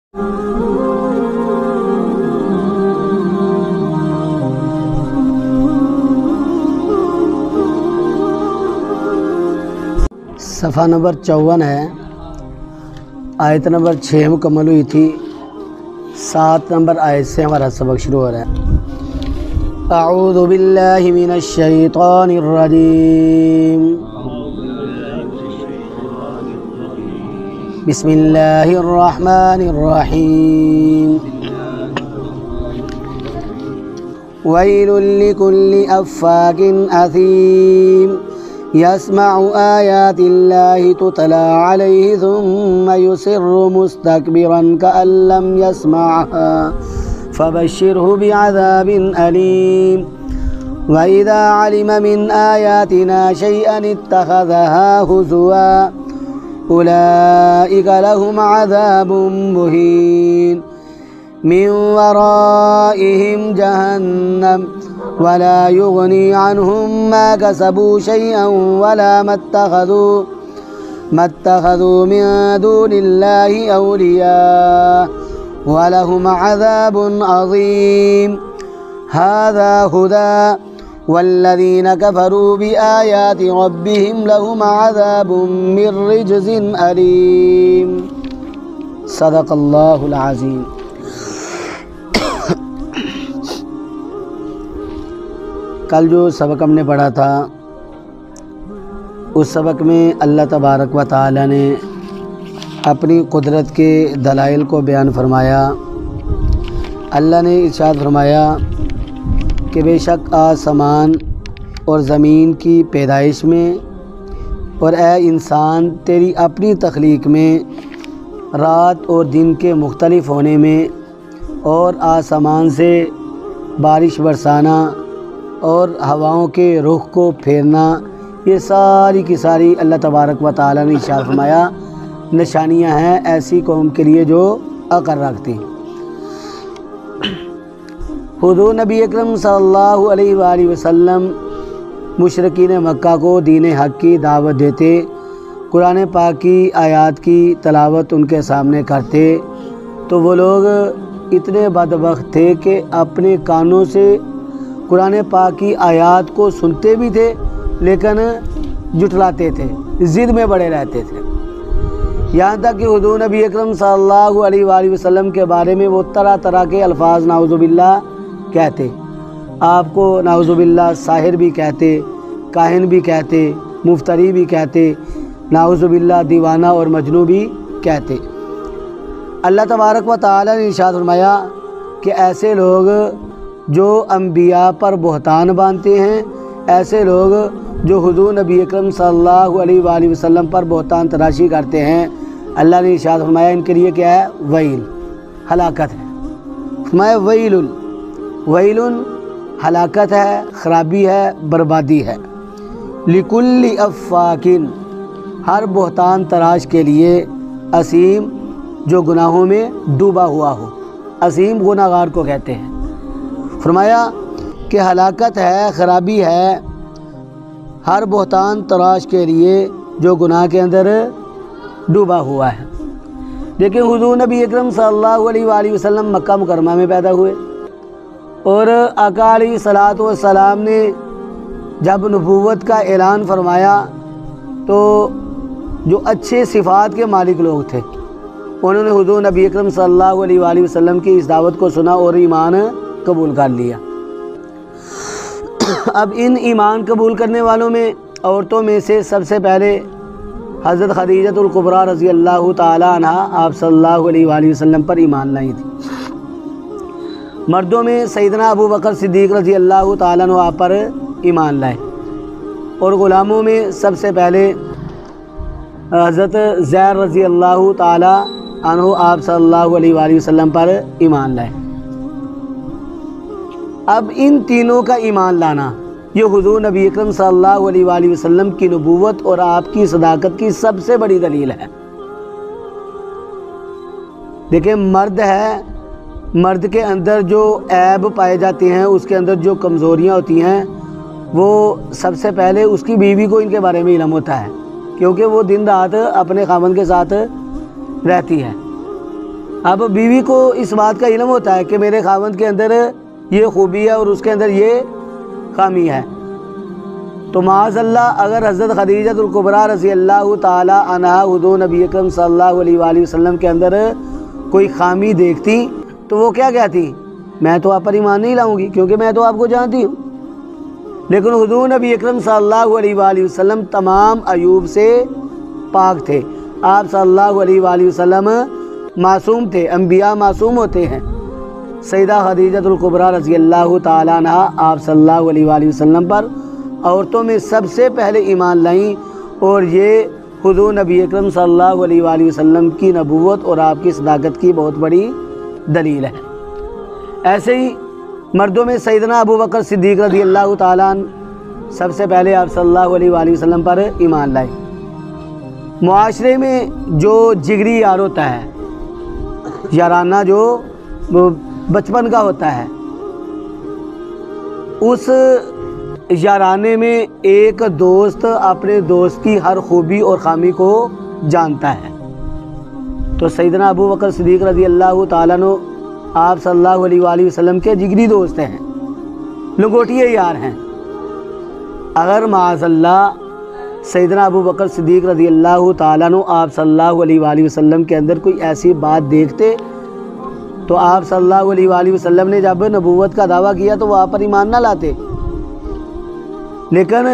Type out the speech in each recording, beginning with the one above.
صفحہ نمبر 54 ہے، آیت نمبر 6 مکمل ہوئی تھی، 7 نمبر آیت سے ہمارا سبق شروع ہو رہا ہے۔ اعوذ باللہ من الشیطان الرجیم، بسم اللہ الرحمن الرحیم، ویل لکل افاک اثیم يسمع آيات الله تتلى عليه ثم يصر مستكبرا كأن لم يسمعها فبشره بعذاب أليم وإذا علم من آياتنا شيئا اتخذها هزوا أولئك لهم عذاب مهين من ورائهم جهنم ولا يغني عنهم ما كسبوا شيئا ولا ما اتخذوا من دون الله أولياء ولهم عذاب عظيم هذا هدى والذين كفروا بآيات ربهم لهم عذاب من رجز أليم صدق الله العظيم۔ کل جو سبق ہم نے پڑھا تھا اس سبق میں اللہ تبارک و تعالی نے اپنی قدرت کے دلائل کو بیان فرمایا۔ اللہ نے ارشاد فرمایا کہ بے شک آسمان اور زمین کی پیدائش میں اور اے انسان تیری اپنی تخلیق میں، رات اور دن کے مختلف ہونے میں، اور آسمان سے بارش برسانا اور ہواؤں کے رخ کو پھیرنا، یہ ساری کی ساری اللہ تبارک و تعالی نے ارشاد فرمایا نشانیاں ہیں ایسی قوم کے لیے جو عقل رکھتی ہیں۔ حضور نبی اکرم صلی اللہ علیہ وآلہ وسلم مشرکین مکہ کو دین حق کی دعوت دیتے، قرآن پاک کی آیات کی تلاوت ان کے سامنے کرتے تو وہ لوگ اتنے بدبخت تھے کہ اپنے کانوں سے قرآن پاک کی آیات کو سنتے بھی تھے لیکن جھٹلاتے تھے، ضد میں بڑے رہتے تھے، یہاں تک کہ حضور نبی اکرم صلی اللہ علیہ وآلہ وسلم کے بارے میں وہ طرح طرح کے الفاظ نعوذ باللہ کہتے۔ آپ کو نعوذ باللہ ساحر بھی کہتے، کاہن بھی کہتے، مفتری بھی کہتے، نعوذ باللہ دیوانہ اور مجنون بھی کہتے۔ اللہ تبارک و تعالی نے ارشاد فرمایا کہ ایسے لوگ جو انبیاء پر بہتان باندھتے ہیں، ایسے لوگ جو حضور نبی اکرم صلی اللہ علیہ وآلہ وسلم پر بہتان تراشی کرتے ہیں، اللہ نے ارشاد فرمایا ان کے لیے کیا ہے؟ ویل، ہلاکت ہے۔ فرمایا ویل ہلاکت ہے، خرابی ہے، بربادی ہے۔ لکل افاکن، ہر بہتان تراش کے لیے، اسیم جو گناہوں میں ڈوبا ہوا ہو، اسیم گناہ گار کو کہتے ہیں۔ فرمایا کہ ہلاکت ہے، خرابی ہے ہر بہتان تراش کے لیے جو گناہ کے اندر ڈوبا ہوا ہے۔ لیکن حضور نبی اکرم صلی اللہ علیہ وآلہ وسلم مکہ مکرمہ میں پیدا ہوئے، اور آقا علیہ الصلوۃ والسلام نے جب نبوت کا اعلان فرمایا تو جو اچھے صفات کے مالک لوگ تھے انہوں نے حضور نبی اکرم صلی اللہ علیہ وآلہ وسلم کی اس دعوت کو سنا اور ایمان قبول کر لیا۔ اب ان ایمان قبول کرنے والوں میں عورتوں میں سے سب سے پہلے حضرت خدیجہ الکبریٰ رضی اللہ تعالی عنہ آپ صلی اللہ علیہ وآلہ وسلم پر ایمان لائی تھی۔ مردوں میں سیدنا ابو بکر صدیق رضی اللہ تعالیٰ عنہ آپ پر ایمان لائے، اور غلاموں میں سب سے پہلے حضرت زید رضی اللہ تعالی عنہ آپ صلی اللہ علیہ وآلہ وسلم پر ایمان لائے۔ اب ان تینوں کا ایمان لانا یہ حضور نبی اکرم صلی اللہ علیہ وآلہ وسلم کی نبوت اور آپ کی صداقت کی سب سے بڑی دلیل ہے۔ دیکھیں، مرد ہے، مرد کے اندر جو عیب پائے جاتے ہیں، اس کے اندر جو کمزوریاں ہوتی ہیں، وہ سب سے پہلے اس کی بیوی کو ان کے بارے میں علم ہوتا ہے، کیونکہ وہ دن رات اپنے خاوند کے ساتھ رہتی ہے۔ اب بیوی کو اس بات کا علم ہوتا ہے کہ میرے خاوند کے اندر یہ خوبی ہے اور اس کے اندر یہ خامی ہے، تو معاذ اللہ اگر حضرت خدیجہ الکبریٰ رضی اللہ تعالی عنہا حضور نبی اکرم صلی اللہ علیہ وآلہ وسلم کے اندر کوئی خامی دیکھتی تو وہ کیا کہتی؟ میں تو آپ پر ایمان نہیں لاؤں گی کیونکہ میں تو آپ کو جانتی ہوں۔ لیکن حضور نبی اکرم صلی اللہ علیہ وآلہ وسلم تمام عیوب سے پاک تھے، آپ صلی اللہ علیہ وآلہ وسلم معصوم تھے، انبیاء معصوم ہوتے ہیں۔ سیدہ خدیجہ الکبریٰ رضی اللہ تعالیٰ عنہا آپ صلی اللہ علیہ وآلہ وسلم پر عورتوں میں سب سے پہلے ایمان لائیں، اور یہ حضور نبی اکرم صلی اللہ علیہ وآلہ وسلم کی نبوت اور آپ کی صداقت کی بہت بڑی دلیل ہے۔ ایسے ہی مردوں میں سیدنا ابو بکر صدیق رضی اللہ تعالیٰ عنہ سب سے پہلے آپ صلی اللہ علیہ وآلہ وسلم پر ایمان لائے۔ معاشرے میں جو جگری یار ہوتا ہے، یارانہ جو بچپن کا ہوتا ہے، اس یارانے میں ایک دوست اپنے دوست کی ہر خوبی اور خامی کو جانتا ہے۔ تو سیدنا ابو بکر صدیق رضی اللہ تعالیٰ عنہ آپ صلی اللہ علیہ وآلہ وسلم کے جگری دوست ہیں، لنگوٹیے یار ہیں۔ اگر معاذ اللہ سیدنا ابو بکر صدیق رضی اللہ تعالیٰ عنہ آپ صلی اللہ علیہ وآلہ وسلم کے اندر کوئی ایسی بات دیکھتے تو آپ صلی اللہ علیہ وآلہ وسلم نے جب نبوت کا دعویٰ کیا تو وہ آپ پر ایمان نہ لاتے، لیکن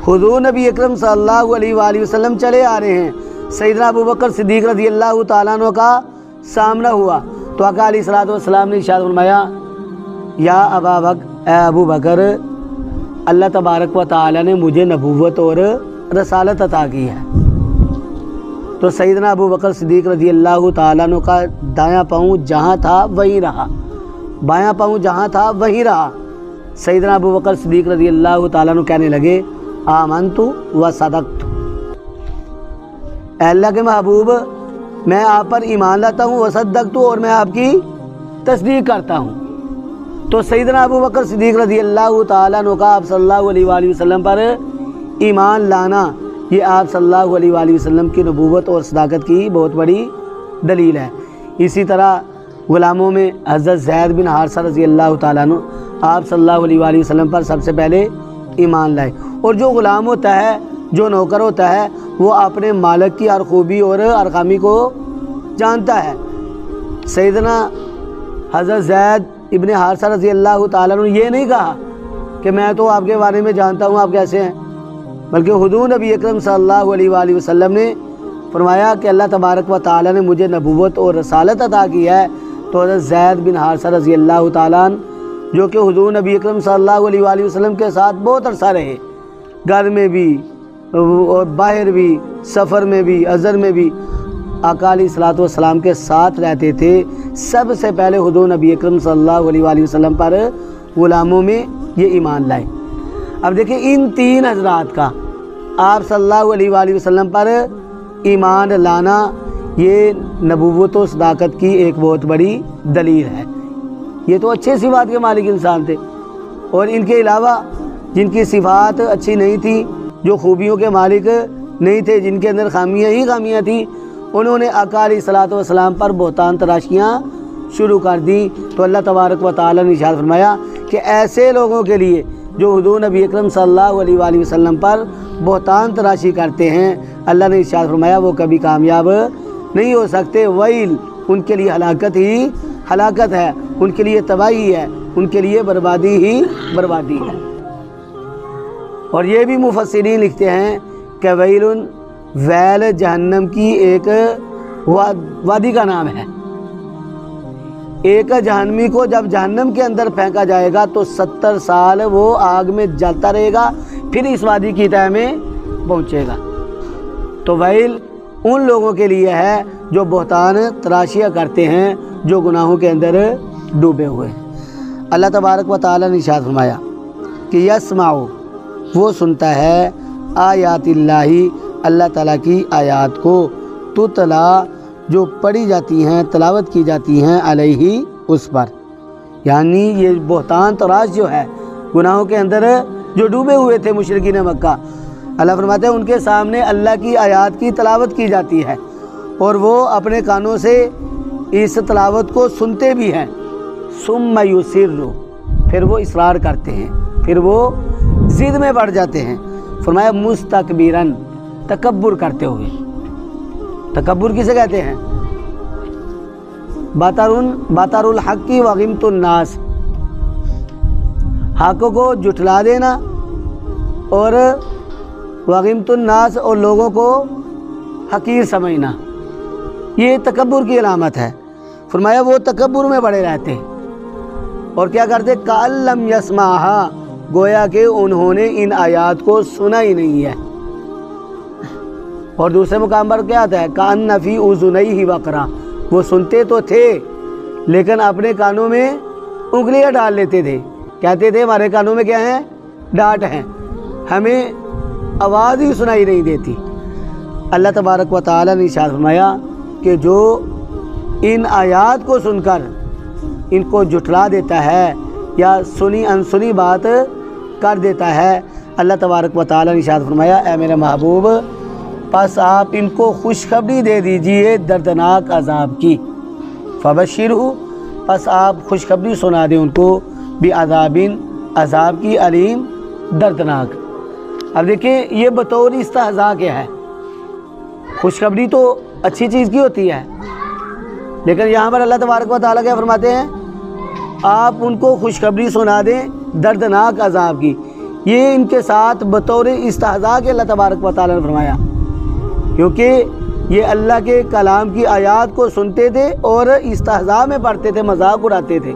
حضور نبی اکرم صلی اللہ علیہ وآلہ وسلم چلے آ رہے ہیں، سیدنا ابو بکر صدیق رضی اللہ تعالیٰ عنہ کا سامنا ہوا تو آقا علیہ الصلوۃ والسلام نے ارشاد فرمایا، یا اے ابو بکر، اللہ تبارک و تعالیٰ نے مجھے نبوت اور رسالت عطا کی ہے۔ تو سیدنا ابو بکر صدیق رضی اللہ تعالیٰ عنہ کا دایاں پاؤں جہاں تھا وہیں رہا، بایاں پاؤں جہاں تھا وہیں رہا۔ سیدنا ابو بکر صدیق رضی اللہ تعالیٰ عنہ کہنے لگے، آمنت و صدقت، اے اللہ کے محبوب، میں آپ پر ایمان لاتا ہوں، وصدقت، اور میں آپ کی تصدیق کرتا ہوں۔ تو سیدنا ابو بکر صدیق رضی اللہ تعالیٰ عنہ کا آپ صلی اللہ علیہ وآلہ وسلم پر ایمان لانا، یہ آپ صلی اللہ علیہ وآلہ وسلم کی نبوت اور صداقت کی بہت بڑی دلیل ہے۔ اسی طرح غلاموں میں حضرت زید بن حارثہ رضی اللہ تعالیٰ عنہ آپ صلی اللہ علیہ وآلہ وسلم پر سب سے پہلے ایمان لائے۔ اور جو غلام ہوتا ہے، جو نوکر ہوتا ہے، وہ اپنے مالک کی ہر خوبی اور ہر خامی کو جانتا ہے۔ سیدنا حضرت زید ابن حارثہ رضی اللہ تعالیٰ عنہ یہ نہیں کہا کہ میں تو آپ کے بارے میں جانتا ہوں آپ کیسے ہیں، بلکہ حضور نبی اکرم صلی اللہ علیہ وآلہ وسلم نے فرمایا کہ اللہ تبارک و تعالیٰ نے مجھے نبوت اور رسالت عطا کی ہے۔ تو حضرت زید بن حارثہ رضی اللہ تعالیٰ عنہ جو کہ حضور نبی اکرم صلی اللہ علیہ وآلہ وسلم کے ساتھ بہت عرصہ رہے، گھر میں بھی اور باہر بھی، سفر میں بھی، حضر میں بھی، آقا علیہ الصلوۃ والسلام کے ساتھ رہتے تھے، سب سے پہلے حضور نبی اکرم صلی اللہ علیہ وآلہ وسلم پر غلاموں میں یہ ایمان لائے۔ اب دیکھیں ان تین حضرات کا آپ صلی اللہ علیہ وآلہ وسلم پر ایمان لانا یہ نبوت و صداقت کی ایک بہت بڑی دلیل ہے۔ یہ تو اچھے صفات کے مالک انسان تھے، اور ان کے علاوہ جن کی صفات اچھی نہیں تھی، جو خوبیوں کے مالک نہیں تھے، جن کے اندر خامیاں ہی خامیاں تھیں، انہوں نے آقا علیہ الصلوۃ والسلام پر بہتان تراشیاں شروع کر دیں۔ تو اللہ تبارک و تعالیٰ نے ارشاد فرمایا کہ ایسے لوگوں کے لیے جو حضور نبی اکرم صلی اللہ علیہ وآلہ وسلم پر بہتان تراشی کرتے ہیں، اللہ نے ارشاد فرمایا وہ کبھی کامیاب نہیں ہو سکتے۔ ویل، ان کے لیے ہلاکت ہی ہلاکت ہے، ان کے لیے تباہی ہے، ان کے لیے بربادی ہی بربادی ہے۔ اور یہ بھی مفسرین لکھتے ہیں کہ ویل جہنم کی ایک وادی کا نام ہے۔ ایک جہنمی کو جب جہنم کے اندر پھینکا جائے گا تو 70 سال وہ آگ میں جلتا رہے گا، پھر اس وادی کی تہہ میں پہنچے گا۔ تو ویل ان لوگوں کے لیے ہے جو بہتان تراشیاں کرتے ہیں، جو گناہوں کے اندر ڈوبے ہوئے ہیں۔ اللہ تبارک و تعالیٰ نے ارشاد فرمایا کہ یسمعو، وہ سنتا ہے، آیات اللہ تعالیٰ کی آیات کو، تتلا، جو پڑھی جاتی ہیں، تلاوت کی جاتی ہیں، علیہ، اس پر، یعنی یہ بہتان تراش جو ہے، گناہوں کے اندر جو ڈوبے ہوئے تھے مشرکین مکہ، اللہ فرماتے ہیں ان کے سامنے اللہ کی آیات کی تلاوت کی جاتی ہے، اور وہ اپنے کانوں سے اس تلاوت کو سنتے بھی ہیں، ثم یصروا، پھر وہ اصرار کرتے ہیں، پھر وہ ضد میں بڑھ جاتے ہیں۔ فرمایا مستکبرن، تکبر کرتے ہوئے۔ تکبر کسے کہتے ہیں؟ بطر الحق وغمت الناس، حق کو جھٹلا دینا، اور وغمت الناس، اور لوگوں کو حقیر سمجھنا، یہ تکبر کی علامت ہے۔ فرمایا وہ تکبر میں بڑے رہتے ہیں، اور کیا کرتے؟ کأن لم یسمعھا، گویا کہ انہوں نے ان آیات کو سنا ہی نہیں ہے۔ اور دوسرے مقام پر کیا آتا ہے؟ کأن فی اذنیہ وقرا، وہ سنتے تو تھے لیکن اپنے کانوں میں انگلیاں ڈال لیتے تھے، کہتے تھے ہمارے کانوں میں کیا ہیں؟ ڈانٹ ہیں، ہمیں آواز ہی سنائی نہیں دیتی۔ اللہ تبارک و تعالی نے ارشاد فرمایا کہ جو ان آیات کو سن کر ان کو جھٹلا دیتا ہے یا سنی انسنی بات کر دیتا ہے، اللہ تبارک و تعالی نے ارشاد فرمایا اے میرے محبوب، پس آپ ان کو خوشخبری دے دیجئے دردناک عذاب کی، فبشرہ، پس آپ خوشخبری سنا دیں ان کو، بعذابٍ، عذاب کی، علیم، دردناک۔ اب دیکھیں یہ بطور استہزاء کے ہے، خوشخبری تو اچھی چیز کی ہوتی ہے، لیکن یہاں پر اللہ تبارک و تعالیٰ کیا فرماتے ہیں؟ آپ ان کو خوشخبری سنا دیں دردناک عذاب کی۔ یہ ان کے ساتھ بطور استہزاء کے اللہ تبارک و تعالیٰ نے فرمایا، کیونکہ یہ اللہ کے کلام کی آیات کو سنتے تھے اور استہزاء میں پڑھتے تھے، مذاق اڑاتے تھے۔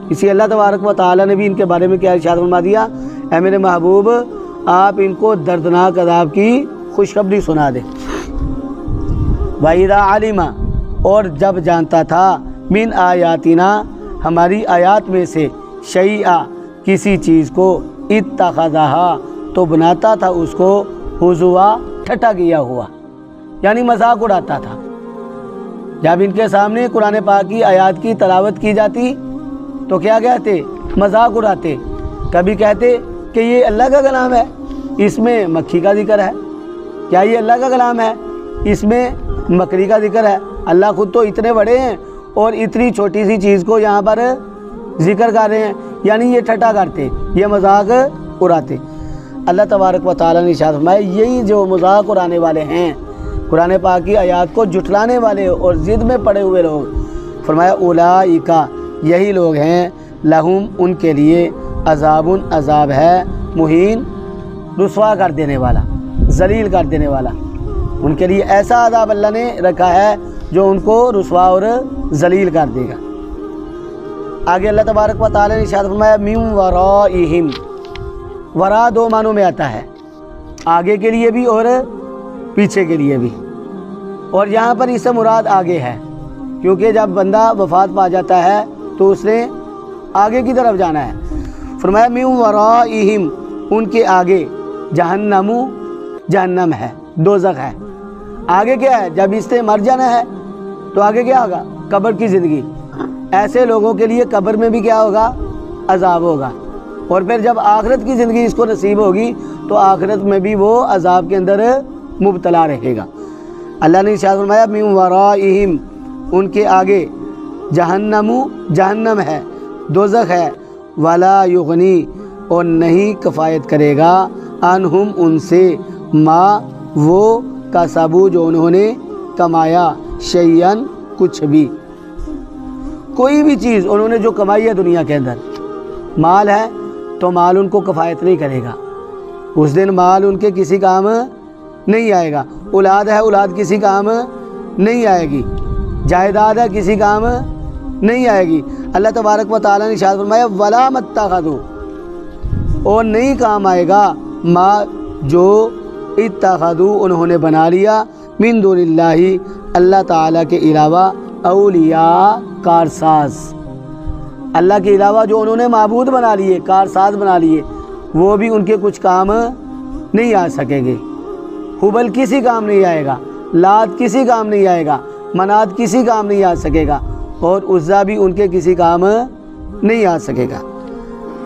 اسی اللہ تبارک و تعالیٰ نے بھی ان کے بارے میں کیا ارشاد فرما دیا؟ اے میرے محبوب، آپ ان کو دردناک عذاب کی خوشخبری سنا دیں۔ وَإِذَا عَلِمَ، اور جب جانتا تھا، من آیاتنا، ہماری آیات میں سے، شیئا، کسی چیز کو، اتخذہا، تو بناتا تھا اس کو، ہزوا، ٹھٹا کیا ہوا، یعنی مذاق اڑاتا تھا۔ جب ان کے سامنے قرآن پاک کی آیات کی تلاوت کی جاتی تو کیا کہتے؟ مذاق اڑاتے۔ کبھی کہتے کہ یہ اللہ کا کلام ہے، اس میں مکھی کا ذکر ہے، کیا یہ اللہ کا کلام ہے؟ اس میں مکری کا ذکر ہے، اللہ خود تو اتنے بڑے ہیں اور اتنی چھوٹی سی چیز کو یہاں پر ذکر کر رہے ہیں، یعنی یہ ٹھٹا کرتے، یہ مذاق اڑاتے۔ اللہ تبارک و تعالیٰ نے ارشاد فرمایا یہی جو مذاق اڑانے والے ہیں، قرآن پاک کی آیات کو جھٹلانے والے اور ضد میں پڑے ہوئے لوگ، فرمایا اولئک، یہی لوگ ہیں، لہم، ان کے لیے، عذاب، عذاب ہے، مہین، رسوا کر دینے والا، ذلیل کر دینے والا۔ ان کے لیے ایسا عذاب اللہ نے رکھا ہے جو ان کو رسوا اور ذلیل کر دے گا۔ آگے اللہ تبارک و تعالی نے ارشاد فرمایا من ورائہم، ورا دو معنوں میں آتا ہے، آگے کے لیے بھی اور پیچھے کے لیے بھی، اور یہاں پر اس سے مراد آگے ہے، کیونکہ جب بندہ وفات پا جاتا ہے تو اس نے آگے کی طرف جانا ہے۔ فرمایا من ورائہم، ان کے آگے، جہنم، جہنم ہے، دوزخ ہے۔ آگے کیا ہے؟ جب اس نے مر جانا ہے تو آگے کیا ہوگا؟ قبر کی زندگی۔ ایسے لوگوں کے لیے قبر میں بھی کیا ہوگا؟ عذاب ہوگا، اور پھر جب آخرت کی زندگی اس کو نصیب ہوگی تو آخرت میں بھی وہ عذاب کے اندر مبتلا رہے گا۔ اللہ نے ارشاد فرمایا من ورائہم، ان کے آگے، جہنم، جہنم ہے، دوزخ ہے، ولا یغنی، اور نہیں کفایت کرے گا، عنہم، ان سے، ما، وہ، کسبو، جو انہوں نے کمایا، شیئن، کچھ بھی، کوئی بھی چیز انہوں نے جو کمائی ہے دنیا کے اندر، مال ہے تو مال ان کو کفایت نہیں کرے گا، اس دن مال ان کے کسی کام نہیں آئے گا، اولاد ہے، اولاد کسی کام نہیں آئے گی، جائیداد ہے، کسی کام نہیں آئے گی۔ اللہ تبارک و تعالیٰ نے ارشاد فرمایا ولا متخذوا، اور نہیں کام آئے گا، ما، جو، اتخذوا، انہوں نے بنا لیا، من دون اللہ، اللہ تعالیٰ کے علاوہ، اولیاء، کارساز، اللہ کے علاوہ جو انہوں نے معبود بنا لیے، کارساز بنا لیے، وہ بھی ان کے کچھ کام نہیں آ سکیں گے۔ حبل کسی کام نہیں آئے گا، لات کسی کام نہیں آئے گا، منات کسی کام نہیں آ سکے گا، اور عزا بھی ان کے کسی کام نہیں آ سکے گا۔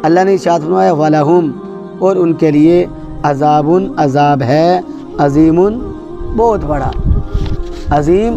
اللہ نے ارشاد فرمایا وَلَهُمْ، اور ان کے لیے، عذاب، عذاب ہے، عظیم، بہت بڑا، عظیم،